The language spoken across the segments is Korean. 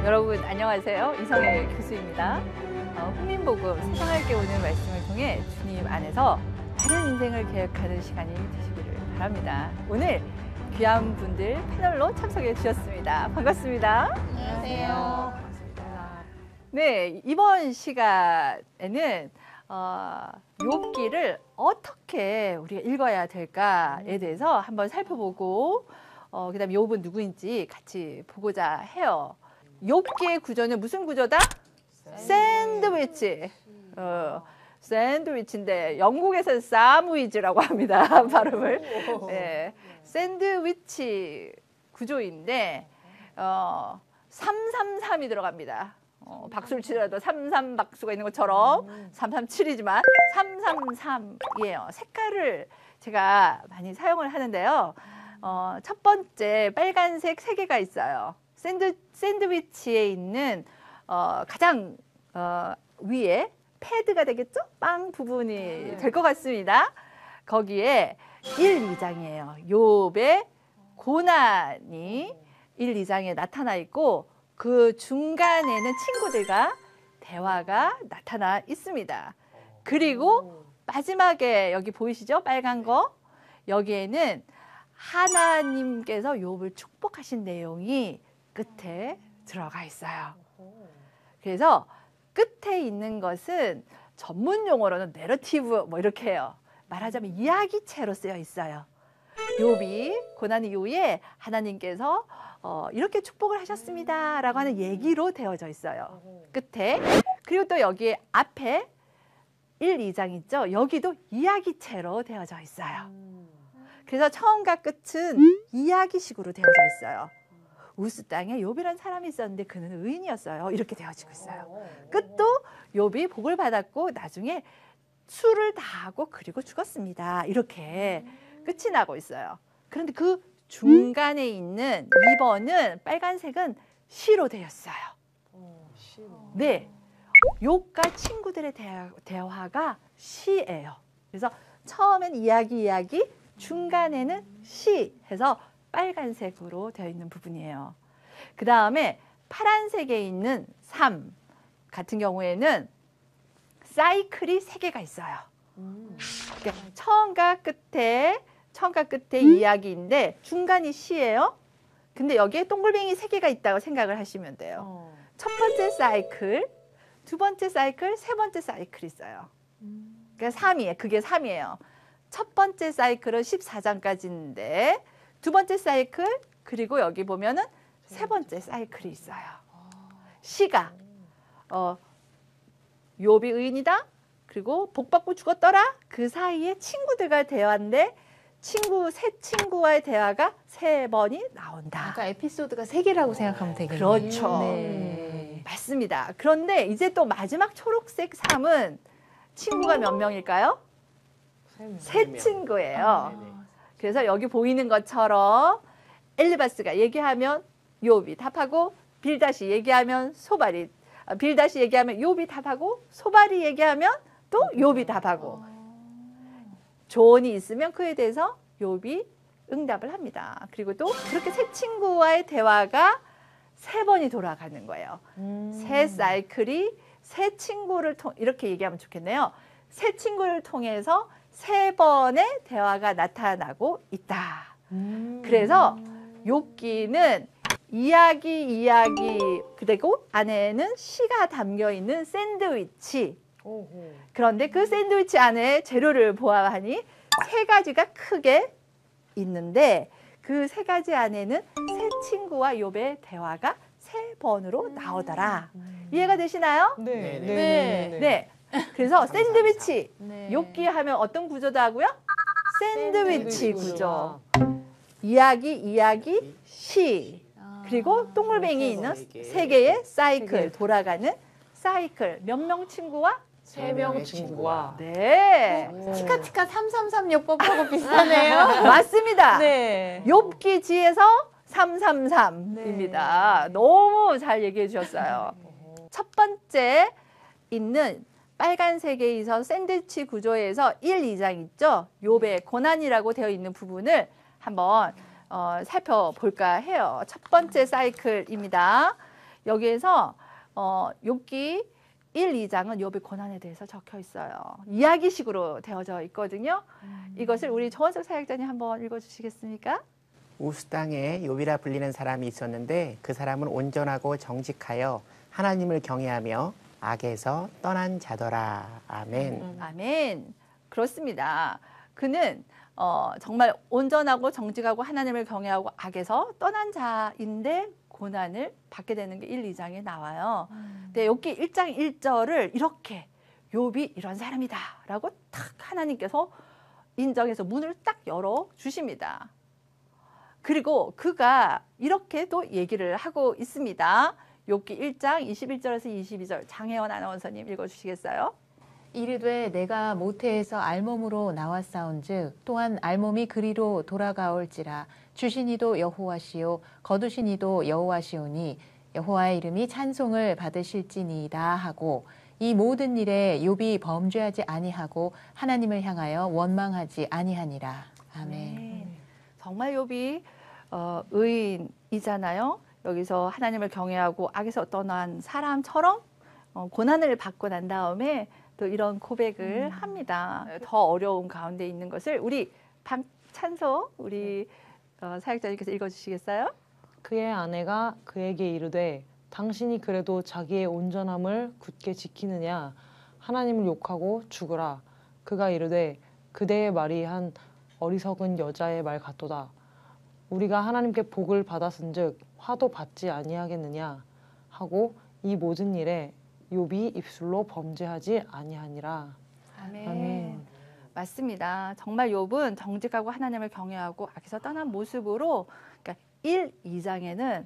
여러분 안녕하세요. 이성애 교수입니다. 훈민복음 세상을 깨우는 말씀을 통해 주님 안에서 다른 인생을 계획하는 시간이 되시기를 바랍니다. 오늘 귀한 분들 패널로 참석해 주셨습니다. 반갑습니다. 안녕하세요. 반갑습니다. 네, 이번 시간에는 욥기를 어떻게 우리가 읽어야 될까에 대해서 한번 살펴보고 그다음에 욥은 누구인지 같이 보고자 해요. 욥기의 구조는 무슨 구조다? 샌드위치. 샌드위치인데 영국에서는 사무이즈라고 합니다. 발음을. 네, 샌드위치 구조인데 333이 들어갑니다. 박수를 치더라도 33박수가 있는 것처럼 337이지만 333이에요. 색깔을 제가 많이 사용을 하는데요. 첫 번째 빨간색 3개가 있어요. 샌드위치에 있는 가장 위에 패드가 되겠죠? 빵 부분이 될 것 같습니다. 거기에 1, 2장이에요. 욥의 고난이 1, 2장에 나타나 있고 그 중간에는 친구들과 대화가 나타나 있습니다. 그리고 마지막에 여기 보이시죠? 빨간 거. 여기에는 하나님께서 욥을 축복하신 내용이 끝에 들어가 있어요. 그래서 끝에 있는 것은 전문 용어로는 내러티브 뭐 이렇게 해요. 말하자면 이야기체로 쓰여 있어요. 욥이 고난 이후에 하나님께서 이렇게 축복을 하셨습니다 라고 하는 얘기로 되어져 있어요. 끝에. 그리고 또 여기에 앞에 1, 2장 있죠. 여기도 이야기체로 되어져 있어요. 그래서 처음과 끝은 이야기식으로 되어져 있어요. 우스 땅에 욥이라는 사람이 있었는데 그는 의인이었어요. 이렇게 되어지고 있어요. 끝도 욥이 복을 받았고 나중에 술을 다하고 그리고 죽었습니다. 이렇게 끝이 나고 있어요. 그런데 그 중간에 있는 2번은 빨간색은 시로 되었어요. 네, 욥과 친구들의 대화가 시예요. 그래서 처음엔 이야기, 중간에는 시 해서 빨간색으로 되어 있는 부분이에요. 그 다음에 파란색에 있는 3 같은 경우에는 사이클이 3개가 있어요. 그러니까 처음과 끝에 이야기인데 중간이 시예요. 근데 여기에 동글뱅이 3개가 있다고 생각을 하시면 돼요. 첫 번째 사이클, 두 번째 사이클, 세 번째 사이클이 있어요. 그러니까 3이에요. 그게 3이에요. 첫 번째 사이클은 14장까지인데 두 번째 사이클, 그리고 여기 보면은 세 번째 사이클이 있어요. 시가 욥이 의인이다. 그리고 복받고 죽었더라. 그 사이에 친구들과 대화인데 새 친구와의 대화가 3번이 나온다. 그러니까 에피소드가 3개라고 생각하면 되겠네요. 그렇죠. 네. 맞습니다. 그런데 이제 또 마지막 초록색 3은 친구가 몇 명일까요? 3 친구예요. 그래서 여기 보이는 것처럼 엘리바스가 얘기하면 욥이 답하고 빌닷이 얘기하면 빌닷이 얘기하면 욥이 답하고 소발이 얘기하면 또 욥이 답하고 조언이 있으면 그에 대해서 욥이 응답을 합니다. 그리고 또 그렇게 새 친구와의 대화가 3번이 돌아가는 거예요. 새 사이클이 새 친구를 이렇게 얘기하면 좋겠네요. 새 친구를 통해서 3번의 대화가 나타나고 있다. 그래서 욥기는 이야기 그리고 안에는 시가 담겨 있는 샌드위치. 그런데 그 샌드위치 안에 재료를 보아하니 3가지가 크게 있는데 그 3가지 안에는 새 친구와 욥의 대화가 3번으로 나오더라. 이해가 되시나요? 네. 그래서 샌드위치, 욥기 하면 어떤 구조다고요? 샌드위치 구조. 이야기, 시. 그리고 동글뱅이 있는 3개의 사이클, 돌아가는 사이클. 몇 명 친구와? 3명 친구와. 네. 티카티카 333 요법하고 비슷하네요. 맞습니다. 네. 욥기지에서 333입니다. 너무 잘 얘기해 주셨어요. 첫 번째 있는 빨간색에 있어 샌드위치 구조에서 1, 2장 있죠. 욥의 고난이라고 되어 있는 부분을 한번 살펴볼까 해요. 첫 번째 사이클입니다. 여기에서 욥기 1, 2장은 욥의 고난에 대해서 적혀 있어요. 이야기식으로 되어져 있거든요. 이것을 우리 조원석 사역자님 한번 읽어주시겠습니까? 우스 땅에 욥이라 불리는 사람이 있었는데 그 사람은 온전하고 정직하여 하나님을 경외하며 악에서 떠난 자더라. 아멘. 아멘. 그렇습니다. 그는 정말 온전하고 정직하고 하나님을 경외하고 악에서 떠난 자인데 고난을 받게 되는 게 1, 2장에 나와요. 근데 욥기 1장 1절을 이렇게 욥이 이런 사람이다 라고 탁 하나님께서 인정해서 문을 딱 열어주십니다. 그리고 그가 이렇게도 얘기를 하고 있습니다. 욥기 1장 21절에서 22절 장혜원 아나운서님 읽어주시겠어요? 이르되 내가 모태에서 알몸으로 나왔사온즉 또한 알몸이 그리로 돌아가올지라 주시니도 여호와시요 거두시니도 여호와시오니 여호와의 이름이 찬송을 받으실지니이다 하고 이 모든 일에 욥이 범죄하지 아니하고 하나님을 향하여 원망하지 아니하니라. 아멘. 정말 욥이 의인이잖아요. 여기서 하나님을 경외하고 악에서 떠난 사람처럼 고난을 받고 난 다음에 또 이런 고백을 합니다. 더 어려운 가운데 있는 것을 우리 박찬소 우리 사역자님께서 읽어주시겠어요? 그의 아내가 그에게 이르되 당신이 그래도 자기의 온전함을 굳게 지키느냐 하나님을 욕하고 죽으라. 그가 이르되 그대의 말이 한 어리석은 여자의 말 같도다. 우리가 하나님께 복을 받았은즉 화도 받지 아니하겠느냐 하고 이 모든 일에 욥이 입술로 범죄하지 아니하니라. 아멘. 아멘. 맞습니다. 정말 욥은 정직하고 하나님을 경외하고 악에서 떠난 모습으로 그러니까 1, 2장에는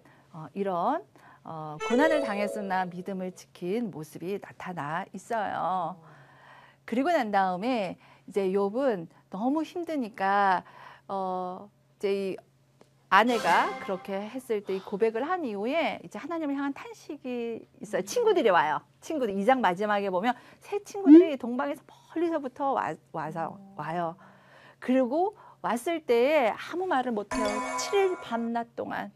이런 고난을 당했으나 믿음을 지킨 모습이 나타나 있어요. 그리고 난 다음에 이제 욥은 너무 힘드니까 이제 이 아내가 그렇게 했을 때 이 고백을 한 이후에 이제 하나님을 향한 탄식이 있어요. 친구들이 와요. 친구들 2장 마지막에 보면 새 친구들이 동방에서 멀리서부터 와요. 그리고 왔을 때에 아무 말을 못해요. 7일 밤낮 동안.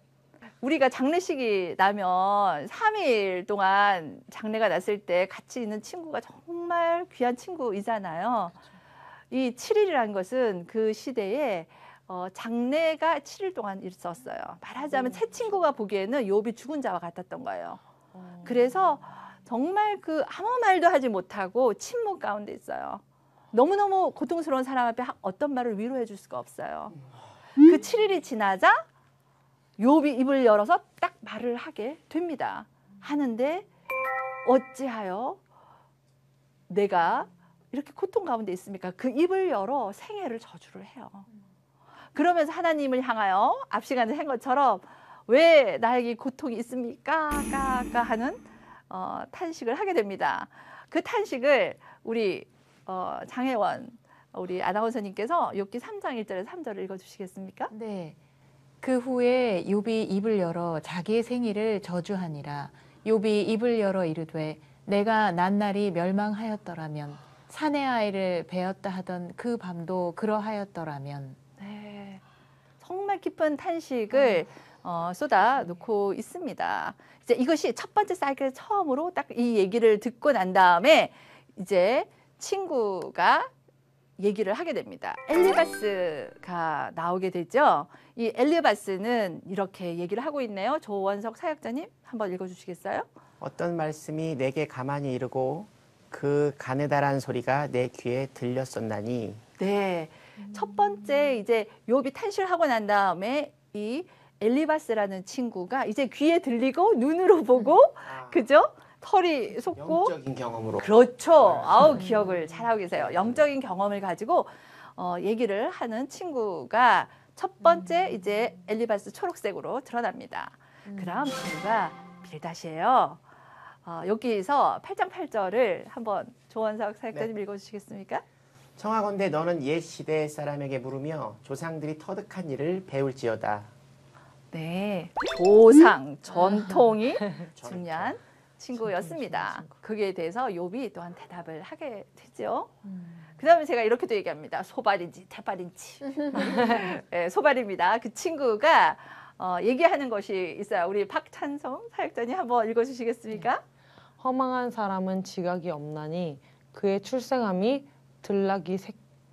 우리가 장례식이 나면 3일 동안 장례가 났을 때 같이 있는 친구가 정말 귀한 친구이잖아요. 이 7일이라는 것은 그 시대에 장례가 7일 동안 있었어요. 말하자면 새 친구가 보기에는 욥이 죽은 자와 같았던 거예요. 그래서 정말 그 아무 말도 하지 못하고 침묵 가운데 있어요. 너무너무 고통스러운 사람 앞에 어떤 말을 위로해 줄 수가 없어요. 그 7일이 지나자 욥이 입을 열어서 딱 말을 하게 됩니다. 하는데 어찌하여 내가 이렇게 고통 가운데 있습니까? 그 입을 열어 생애를 저주를 해요. 그러면서 하나님을 향하여 앞 시간에 한 것처럼 왜 나에게 고통이 있습니까? 하는 탄식을 하게 됩니다. 그 탄식을 우리 장혜원 우리 아나운서님께서 욥기 3장 1절에서 3절을 읽어주시겠습니까? 네. 그 후에 욥이 입을 열어 자기의 생일을 저주하니라. 욥이 입을 열어 이르되 내가 낱날이 멸망하였더라면 사내 아이를 베었다 하던 그 밤도 그러하였더라면. 네, 정말 깊은 탄식을 쏟아놓고 있습니다. 이제 이것이 첫 번째 사이클 처음으로 딱 이 얘기를 듣고 난 다음에 이제 친구가 얘기를 하게 됩니다. 엘리바스가 나오게 되죠. 이 엘리바스는 이렇게 얘기를 하고 있네요. 조원석 사역자님 한번 읽어주시겠어요? 어떤 말씀이 내게 가만히 이르고 그 가느다란 소리가 내 귀에 들렸었나니. 네, 첫 번째 이제 욥이 탄식하고 난 다음에 이 엘리바스라는 친구가 이제 귀에 들리고 눈으로 보고 그죠? 털이 솟고 영적인 경험으로. 그렇죠. 아우 기억을 잘하고 계세요. 영적인 경험을 가지고 얘기를 하는 친구가 첫 번째 이제 엘리바스 초록색으로 드러납니다. 그다음 친구가 빌닷이에요. 여기에서 8장 8절을 한번 조원석 사역자님 읽어주시겠습니까? 청하건대 너는 옛 시대 사람에게 물으며 조상들이 터득한 일을 배울지어다. 네, 조상 전통이 중요한 친구였습니다. 거기에 대해서 욥이 또한 대답을 하게 되죠. 그다음에 제가 이렇게도 얘기합니다. 소발인지 태발인지. 네, 소발입니다. 그 친구가 얘기하는 것이 있어요. 우리 박찬성 사역자님 한번 읽어주시겠습니까? 허망한 사람은 지각이 없나니 그의 출생함이 들나귀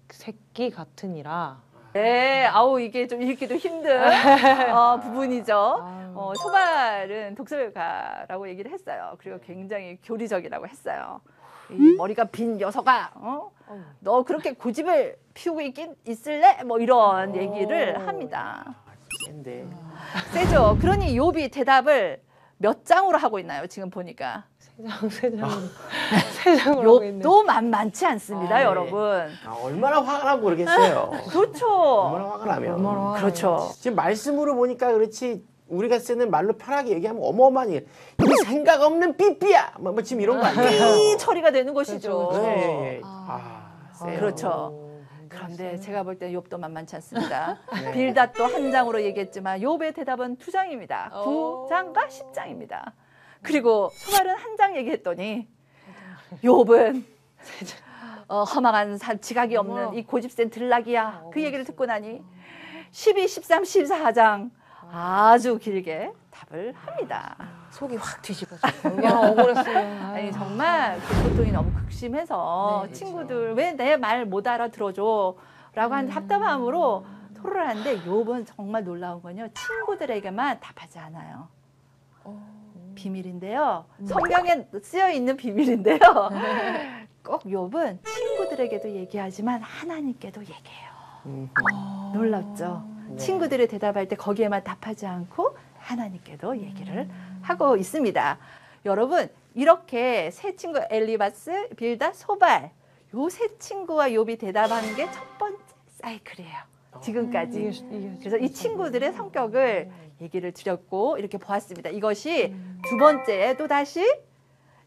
새끼 같으니라. 네, 아우 이게 좀 읽기도 힘든 부분이죠. 소발은 독설가라고 얘기를 했어요. 그리고 굉장히 교리적이라고 했어요. 이 머리가 빈 녀석아, 너 그렇게 고집을 피우고 있을래? 뭐 이런 얘기를 합니다. 센데. 세죠. 그러니 욥이 대답을 몇 장으로 하고 있나요? 지금 보니까. 세 장으로 하고 있네. 욥도 만만치 않습니다, 네. 여러분. 얼마나 화가 나고 그러겠어요. 그렇죠. 얼마나 화가 나면. 얼마나 화가 그렇죠. 지금 말씀으로 보니까 그렇지 우리가 쓰는 말로 편하게 얘기하면 어마어마한 일. 이 생각 없는 삐삐야. 뭐 지금 이런 거 아니에요? 삐 처리가 되는 것이죠. 그렇죠. 네. 세요. 그렇죠. 그런데 제가 볼 때 욥도 만만치 않습니다. 네. 빌닷도 한 장으로 얘기했지만 욥의 대답은 2장입니다. 9장과 10장입니다. 그리고 소발은 한 장 얘기했더니 욥은 허망한 지각이 없는 이 고집센 들락이야. 그 얘기를 듣고 나니 12, 13, 14장 아주 길게 답을 합니다. 속이 확 뒤집어져요. 얼마나 억울했어요. 아니 정말 그 고통이 너무 극심해서 네, 친구들 왜 내 말 못 알아들어줘 라고 하는 답답함으로 토로를 하는데 욥은 정말 놀라운 건요 친구들에게만 답하지 않아요. 비밀인데요. 성경에 쓰여 있는 비밀인데요. 꼭 욥은 친구들에게도 얘기하지만 하나님께도 얘기해요. 놀랍죠? 네. 친구들이 대답할 때 거기에만 답하지 않고 하나님께도 얘기를 하고 있습니다. 여러분 이렇게 세 친구 엘리바스, 빌닷, 소발 요 세 친구와 욥이 대답하는 게 첫 번째 사이클이에요. 지금까지. 그래서 이 친구들의 성격을 얘기를 드렸고 이렇게 보았습니다. 이것이 두 번째에 또 다시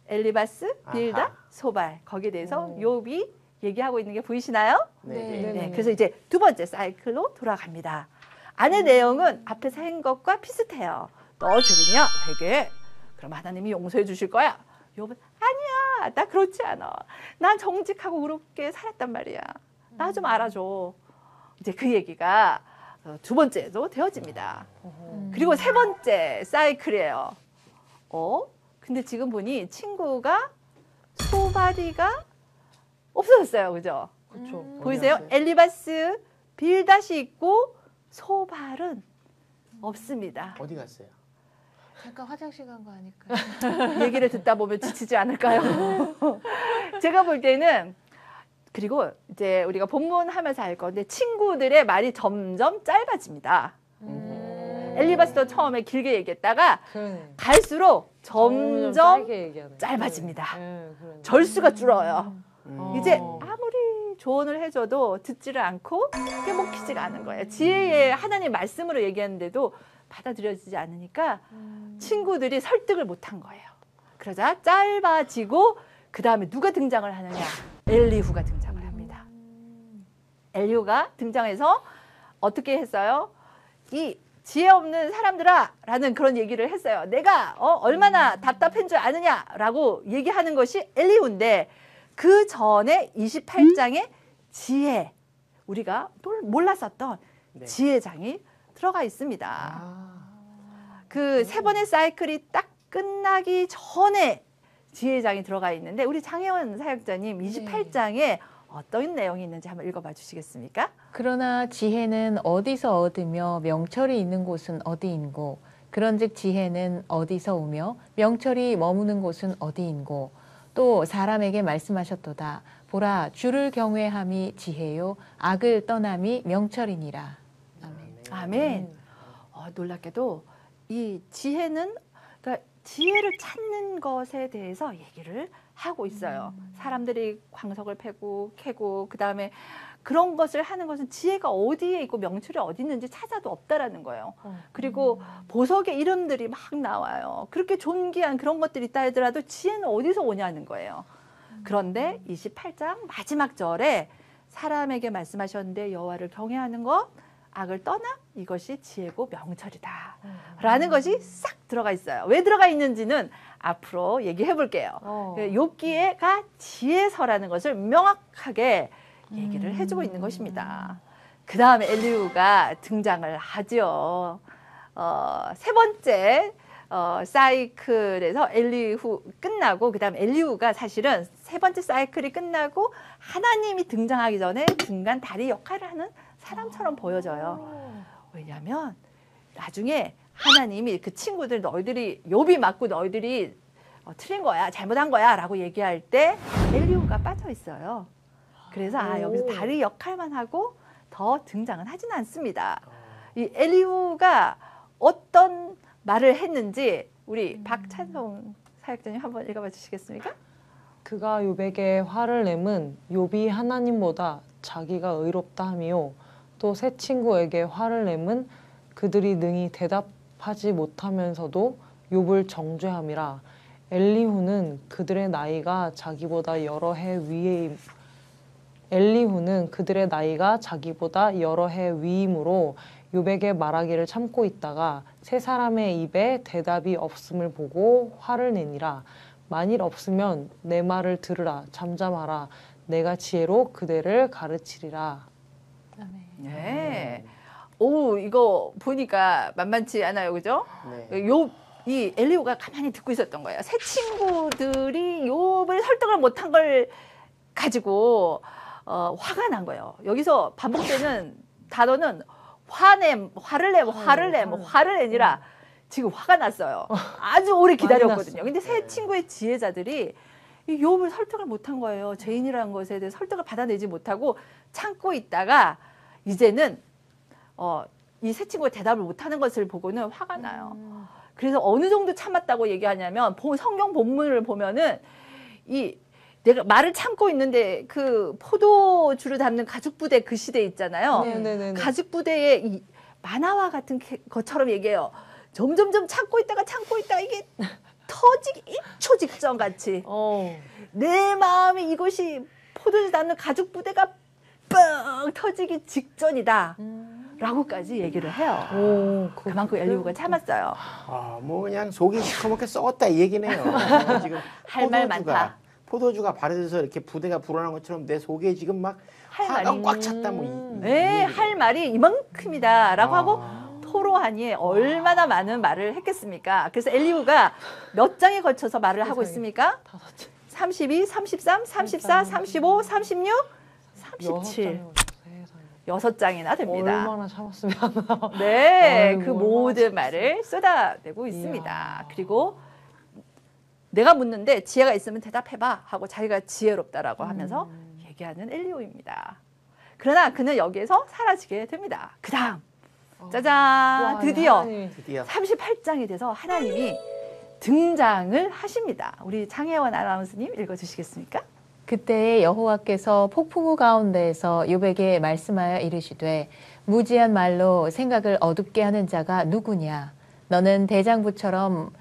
엘리바스, 빌닷, 아하. 소발 거기에 대해서 욥이 얘기하고 있는 게 보이시나요? 네. 네, 그래서 이제 두 번째 사이클로 돌아갑니다. 안의 내용은 앞에서 한 것과 비슷해요. 너 죄냐? 회개. 그럼 하나님이 용서해 주실 거야. 욥은 아니야. 나 그렇지 않아. 난 정직하고 의롭게 살았단 말이야. 나 좀 알아줘. 이제 그 얘기가 두 번째도 되어집니다. 그리고 세 번째 사이클이에요. 근데 지금 보니 친구가 소바디가 없어졌어요. 그죠? 그렇죠. 보이세요? 갔어요? 엘리바스, 빌닷이 있고 소발은 없습니다. 어디 갔어요? 잠깐 화장실 간 거 아닐까요? 얘기를 듣다 보면 지치지 않을까요? 제가 볼 때는 그리고 이제 우리가 본문하면서 알 건데 친구들의 말이 점점 짧아집니다. 엘리바스도 처음에 길게 얘기했다가 그러네. 갈수록 점점 짧게 얘기하네. 짧아집니다. 네, 그러네. 절수가 줄어요. 이제 어. 아무리 조언을 해줘도 듣지를 않고 깨먹히지가 않은 거예요. 지혜의 하나님 말씀으로 얘기하는데도 받아들여지지 않으니까 친구들이 설득을 못한 거예요. 그러자 짧아지고 그 다음에 누가 등장을 하느냐? 엘리후가 등장을 합니다. 엘리후가 등장해서 어떻게 했어요? 이 지혜 없는 사람들아 라는 그런 얘기를 했어요. 내가 얼마나 답답한 줄 아느냐라고 얘기하는 것이 엘리후인데 그 전에 28장에 지혜, 우리가 몰랐었던 네. 지혜장이 들어가 있습니다. 아. 그 세 번의 사이클이 딱 끝나기 전에 지혜장이 들어가 있는데 우리 장혜원 사역자님 28장에 어떤 내용이 있는지 한번 읽어봐 주시겠습니까? 그러나 지혜는 어디서 얻으며 명철이 있는 곳은 어디인고 그런즉 지혜는 어디서 오며 명철이 머무는 곳은 어디인고 또 사람에게 말씀하셨도다. 보라 주를 경외함이 지혜요 악을 떠남이 명철이니라. 아멘. 아멘. 놀랍게도 이 지혜는 그러니까 지혜를 찾는 것에 대해서 얘기를 하고 있어요. 사람들이 광석을 캐고 그다음에 그런 것을 하는 것은 지혜가 어디에 있고 명철이 어디 있는지 찾아도 없다라는 거예요. 그리고 보석의 이름들이 막 나와요. 그렇게 존귀한 그런 것들이 있다 하더라도 지혜는 어디서 오냐는 거예요. 그런데 28장 마지막 절에 사람에게 말씀하셨는데 여호와를 경외하는 것 악을 떠나 이것이 지혜고 명철이다 라는 것이 싹 들어가 있어요. 왜 들어가 있는지는 앞으로 얘기해 볼게요. 욥기가 지혜서라는 것을 명확하게 얘기를 해주고 있는 것입니다. 그 다음에 엘리후가 등장을 하죠. 세 번째 사이클에서 엘리후 끝나고 그다음 엘리후가 사실은 세 번째 사이클이 끝나고 하나님이 등장하기 전에 중간 다리 역할을 하는 사람처럼 보여져요. 왜냐하면 나중에 하나님이 그 친구들 너희들이 욥이 맞고 너희들이 틀린 거야 잘못한 거야 라고 얘기할 때 엘리후가 빠져 있어요. 그래서 여기서 다리 역할만 하고 더 등장은 하지는 않습니다. 이 엘리후가 어떤 말을 했는지 우리 박찬성 사역자님 한번 읽어봐 주시겠습니까? 그가 욥에게 화를 내면 욥이 하나님보다 자기가 의롭다 함이요 또 세 친구에게 화를 내면 그들이 능히 대답하지 못하면서도 욥을 정죄함이라. 엘리후는 그들의 나이가 자기보다 여러 해 위이므로 욥에게 말하기를 참고 있다가 세 사람의 입에 대답이 없음을 보고 화를 내니라. 만일 없으면 내 말을 들으라. 잠잠하라. 내가 지혜로 그대를 가르치리라. 네. 오, 이거 보니까 만만치 않아요, 그죠? 네. 이 엘리후가 가만히 듣고 있었던 거예요. 새 친구들이 욥을 설득을 못한 걸 가지고 화가 난 거예요. 여기서 반복되는 단어는 화를 내니라. 지금 화가 났어요. 아주 오래 기다렸거든요. 근데 새 친구의 지혜자들이 이 욥을 설득을 못한 거예요. 죄인이라는 것에 대해 설득을 받아내지 못하고 참고 있다가 이제는 이 새 친구가 대답을 못하는 것을 보고는 화가 나요. 그래서 어느 정도 참았다고 얘기하냐면 성경 본문을 보면은 내가 말을 참고 있는데 그 포도주를 담는 가죽 부대 그 시대 있잖아요. 가죽 부대에 이 만화와 같은 것처럼 얘기해요. 점점점 참고 있다가 이게 터지기 1초 직전 같이 내 마음이 이것이 포도주 담는 가죽 부대가 뻥 터지기 직전이다. 라고까지 얘기를 해요. 그만큼 엘리후가 참았어요. 뭐 그냥 속이 시커멓게 썩었다 이 얘기네요. 지금 할 말 많다. 포도주가 바르져서 이렇게 부대가 불어난 것처럼 내 속에 지금 막 할 화가 말이 꽉 찼다 네, 할 말이 이만큼이다라고 하고 토로하니 얼마나 많은 말을 했겠습니까? 그래서 엘리후가 몇 장에 걸쳐서 말을 하고 있습니까? 32, 33, 34, 35, 36, 37. 6장이나 됩니다. 얼마나 참았으면. 네, 아이고, 그 모든 말을 쏟아내고 있습니다. 그리고 내가 묻는데 지혜가 있으면 대답해봐 하고 자기가 지혜롭다라고 하면서 얘기하는 엘리후입니다. 그러나 그는 여기에서 사라지게 됩니다. 그 다음 짜잔 드디어 38장이 돼서 하나님이 등장을 하십니다. 우리 장혜원 아나운서님 읽어주시겠습니까? 그때 여호와께서 폭풍우 가운데에서 욥에게 말씀하여 이르시되 무지한 말로 생각을 어둡게 하는 자가 누구냐? 너는 대장부처럼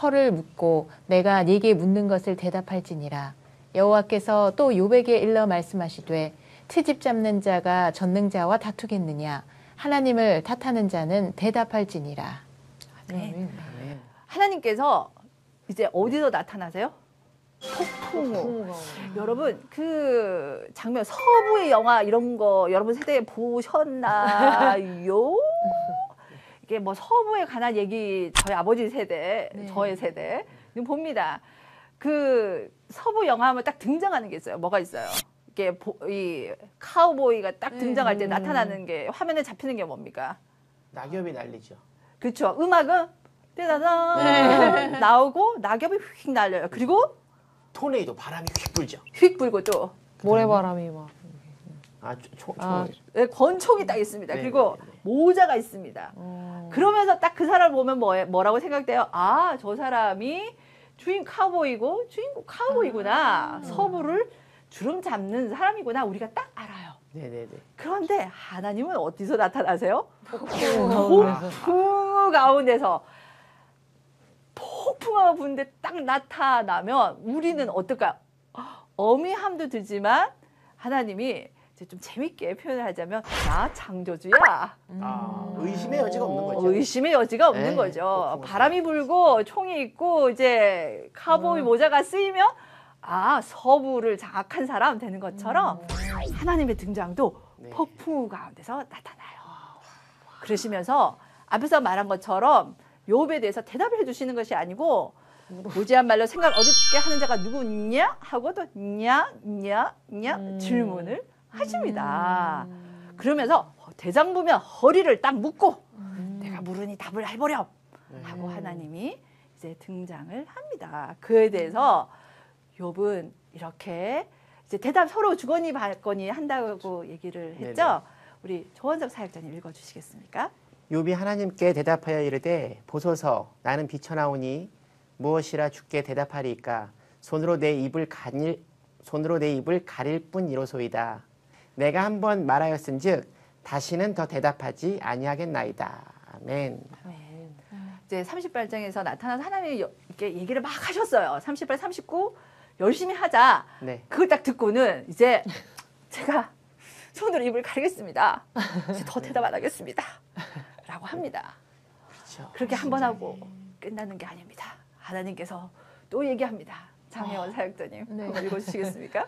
허를 묶고 내가 네게 묻는 것을 대답할지니라. 여호와께서 또 욥에게 일러 말씀하시되 트집 잡는 자가 전능자와 다투겠느냐? 하나님을 탓하는 자는 대답할지니라. 네. 하나님께서 이제 어디서 나타나세요? 폭풍우. 여러분 그 장면 서부의 영화 이런 거 여러분 세대에 보셨나요? 이게 뭐 서부에 관한 얘기 저희 아버지 세대, 저의 세대 봅니다. 그 서부 영화 하면 딱 등장하는 게 있어요. 뭐가 있어요? 이게 이 카우보이가 딱 등장할 때 나타나는 게 화면에 잡히는 게 뭡니까? 낙엽이 날리죠. 그렇죠. 음악은 떼다다 나오고 낙엽이 휙 날려요. 그리고 토네이도 바람이 휙 불죠. 휙 불고 또 모래바람이 막. 네, 권총이 딱 있습니다. 그리고 모자가 있습니다. 그러면서 딱 그 사람을 보면 뭐라고 생각돼요? 아, 저 사람이 주인 카우보이구나. 서부를 주름 잡는 사람이구나. 우리가 딱 알아요. 네네네. 그런데 하나님은 어디서 나타나세요? 폭풍 가운데서 폭풍하고 부는데 딱 나타나면 우리는 어떨까요? 어미함도 들지만 하나님이 이제 좀 재밌게 표현을 하자면 나 창조주야. 의심의 여지가 없는 거죠. 의심의 여지가 없는 거죠. 바람이 불고 총이 있고 이제 카우보이 모자가 쓰이면 서부를 장악한 사람 되는 것처럼 하나님의 등장도 폭풍 가운데서 나타나요. 그러시면서 앞에서 말한 것처럼 욥에 대해서 대답을 해주시는 것이 아니고 무지한 말로 생각 어둡게 하는 자가 누구냐 하고 또 냐 질문을 하십니다. 그러면서 대장부면 허리를 딱 묶고 내가 물으니 답을 해보렴 하고 하나님이 이제 등장을 합니다. 그에 대해서 욥은 이렇게 이제 대답 서로 주거니 받거니 한다고 얘기를 했죠. 네네. 우리 조원석 사역자님 읽어주시겠습니까? 욥이 하나님께 대답하여 이르되 보소서 나는 비쳐나오니 무엇이라 주께 대답하리이까 손으로 내 입을 가릴 뿐이로소이다. 내가 한번 말하였은즉 다시는 더 대답하지 아니하겠나이다. 아멘. 아멘. 이제 30발장에서 나타나서 하나님이 이렇게 얘기를 막 하셨어요. 30발, 39 열심히 하자. 네. 그걸 딱 듣고는 이제 제가 손으로 입을 가리겠습니다. 이제 더 대답 안 하겠습니다. 라고 합니다. 그렇죠. 그렇게 한 번 하고 끝나는 게 아닙니다. 하나님께서 또 얘기합니다. 장혜원 사역자님 네. 한번 읽어주시겠습니까?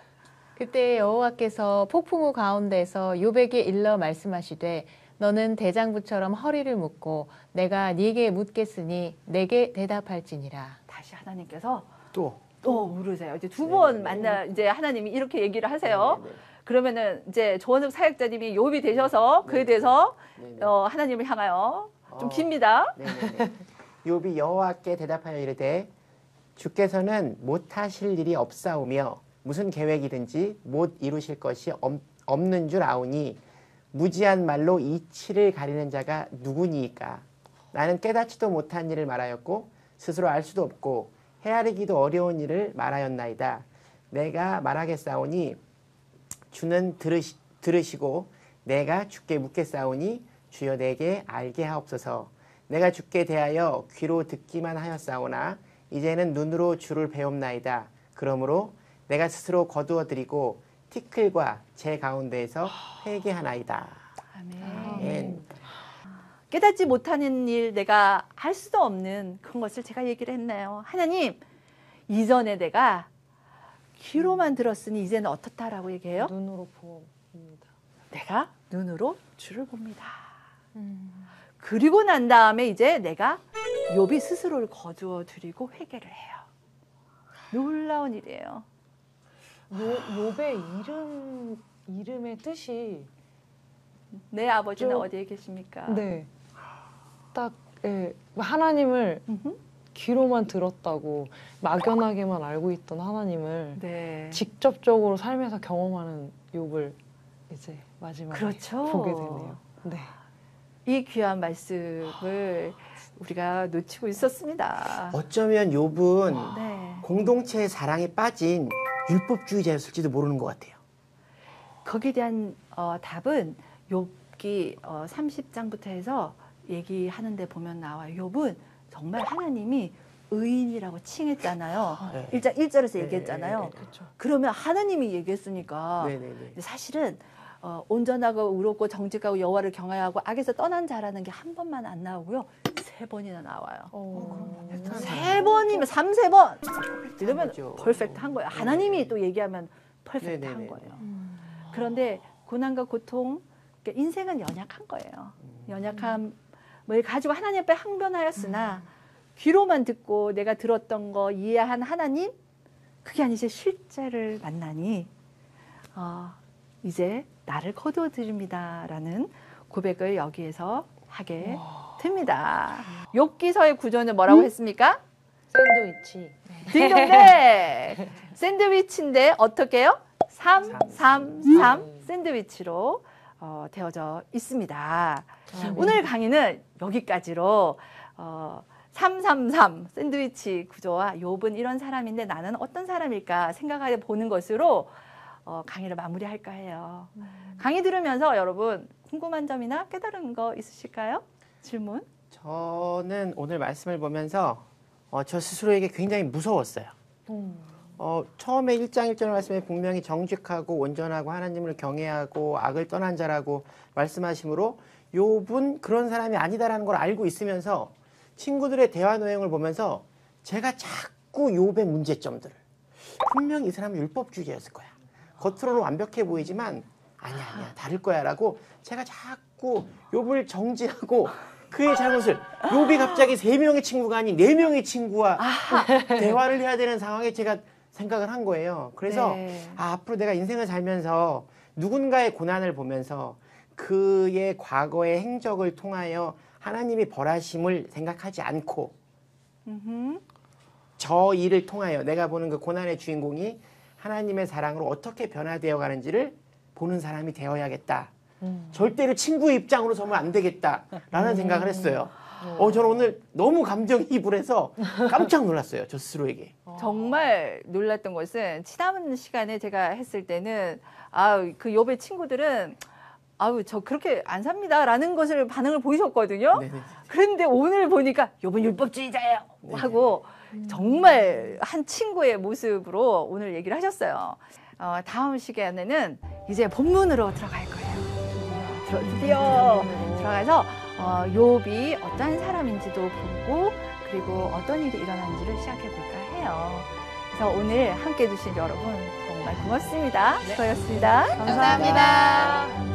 그때 여호와께서 폭풍우 가운데서 욥에게 일러 말씀하시되 너는 대장부처럼 허리를 묶고 내가 네게 묻겠으니 내게 대답할지니라. 다시 하나님께서 또 물으세요. 이제 두 번 만나 이제 하나님이 이렇게 얘기를 하세요. 그러면은 이제 조원석 사역자님이 욥이 되셔서 그에 대해서 하나님을 향하여 좀 깁니다. 네네네. 욥이 여호와께 대답하여 이르되 주께서는 못하실 일이 없사오며 무슨 계획이든지 못 이루실 것이 없는 줄 아오니 무지한 말로 이치를 가리는 자가 누구니이까. 나는 깨닫지도 못한 일을 말하였고 스스로 알 수도 없고 헤아리기도 어려운 일을 말하였나이다. 내가 말하겠사오니 주는 들으시고 내가 주께 묻겠사오니 주여 내게 알게 하옵소서. 내가 주께 대하여 귀로 듣기만 하였사오나 이제는 눈으로 주를 배웁나이다. 그러므로 내가 스스로 거두어드리고 티끌과 제 가운데에서 회개하나이다. 아멘. 깨닫지 못하는 일 내가 할 수도 없는 그런 것을 제가 얘기를 했나요? 하나님, 이전에 내가 귀로만 들었으니 이제는 어떻다라고 얘기해요? 눈으로 봅니다. 내가 눈으로 주를 봅니다. 그리고 난 다음에 이제 내가 욥이 스스로를 거두어 드리고 회개를 해요. 놀라운 일이에요. 욥의 이름의 뜻이 내 아버지는 좀- 어디에 계십니까? 네. 딱 하나님을 귀로만 들었다고 막연하게만 알고 있던 하나님을 네. 직접적으로 삶에서 경험하는 욥을 이제 마지막에 그렇죠. 보게 되네요. 네. 이 귀한 말씀을 우리가 놓치고 있었습니다. 어쩌면 욥은 네. 공동체의 사랑에 빠진 율법주의자였을지도 모르는 것 같아요. 거기에 대한 답은 욥기 30장부터 해서 얘기하는데 보면 나와요. 욥은 정말 하나님이 의인이라고 칭했잖아요. 네. 1장 1절에서 네, 얘기했잖아요. 네, 네, 그렇죠. 그러면 하나님이 얘기했으니까 네네네. 사실은 온전하고 의롭고 정직하고 여호와를 경외하고 악에서 떠난 자라는 게 한 번만 안 나오고요. 3번이나 나와요. 세 번이면 3번 이러면 거죠. 퍼펙트한 거예요. 하나님이 또 얘기하면 퍼펙트한 네네네. 거예요. 그런데 고난과 고통, 그러니까 인생은 연약한 거예요. 연약함을 가지고 하나님 앞에 항변하였으나 귀로만 듣고 내가 들었던 거 이해한 하나님, 그게 아니 이제 실제를 만나니 이제 나를 거두어 드립니다라는 고백을 여기에서 하게 됩니다. 욥기서의 구조는 뭐라고 했습니까? 샌드위치. 딩동대 샌드위치인데 어떻게 해요? 333 샌드위치로 되어져 있습니다. 오늘 강의는 여기까지로 333 샌드위치 구조와 욥은 이런 사람인데 나는 어떤 사람일까 생각해 보는 것으로 강의를 마무리할까 해요. 강의 들으면서 여러분 궁금한 점이나 깨달은 거 있으실까요? 질문? 저는 오늘 말씀을 보면서 저 스스로에게 굉장히 무서웠어요. 처음에 1장 1절 말씀에 분명히 정직하고 온전하고 하나님을 경외하고 악을 떠난 자라고 말씀하시므로 욥은 그런 사람이 아니다라는 걸 알고 있으면서 친구들의 대화 내용을 보면서 제가 자꾸 욥의 문제점들을 분명히 이 사람은 율법주의자였을 거야. 겉으로는 완벽해 보이지만 아니야 다를 거야 라고 제가 자꾸 욥을 정지하고 그의 잘못을 욥이 갑자기 3명의 친구가 아닌 4명의 친구와 대화를 해야 되는 상황에 제가 생각을 한 거예요. 그래서 네. 앞으로 내가 인생을 살면서 누군가의 고난을 보면서 그의 과거의 행적을 통하여 하나님이 벌하심을 생각하지 않고 음흠. 저 일을 통하여 내가 보는 그 고난의 주인공이 하나님의 사랑으로 어떻게 변화되어 가는지를 보는 사람이 되어야겠다. 절대로 친구의 입장으로 서면 안 되겠다라는 생각을 했어요. 저는 오늘 너무 감정이입해서 깜짝 놀랐어요. 저 스스로에게. 정말 놀랐던 것은 지난 시간에 제가 했을 때는 그 욥의 친구들은 저 그렇게 안 삽니다라는 것을 반응을 보이셨거든요. 네네. 그런데 오늘 보니까 욥은 율법주의자예요 네네. 하고 정말 한 친구의 모습으로 오늘 얘기를 하셨어요. 다음 시간에는 이제 본문으로 들어갈 거예요. 드디어 들어가서 욥이 어떤 사람인지도 보고 그리고 어떤 일이 일어났는지를 시작해 볼까 해요. 그래서 오늘 함께 해주신 여러분 정말 고맙습니다. 수고하셨습니다. 감사합니다.